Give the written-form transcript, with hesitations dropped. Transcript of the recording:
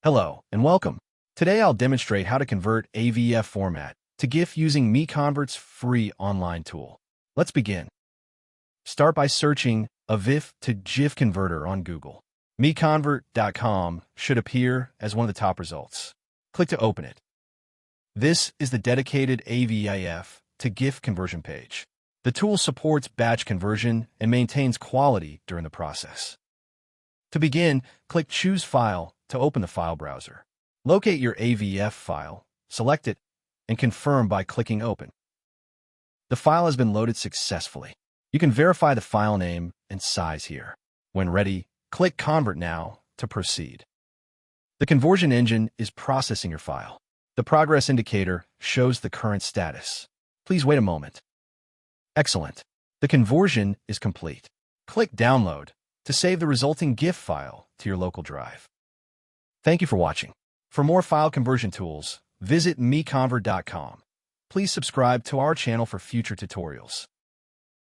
Hello, and welcome. Today I'll demonstrate how to convert AVIF format to GIF using MiConvert's free online tool. Let's begin. Start by searching AVIF to GIF converter on Google. MiConvert.com should appear as one of the top results. Click to open it. This is the dedicated AVIF to GIF conversion page. The tool supports batch conversion and maintains quality during the process. To begin, click Choose File to open the file browser. Locate your AVIF file, select it, and confirm by clicking Open. The file has been loaded successfully. You can verify the file name and size here. When ready, click Convert Now to proceed. The conversion engine is processing your file. The progress indicator shows the current status. Please wait a moment. Excellent. The conversion is complete. Click Download to save the resulting GIF file to your local drive. Thank you for watching. For more file conversion tools, visit MiConvert.com. Please subscribe to our channel for future tutorials.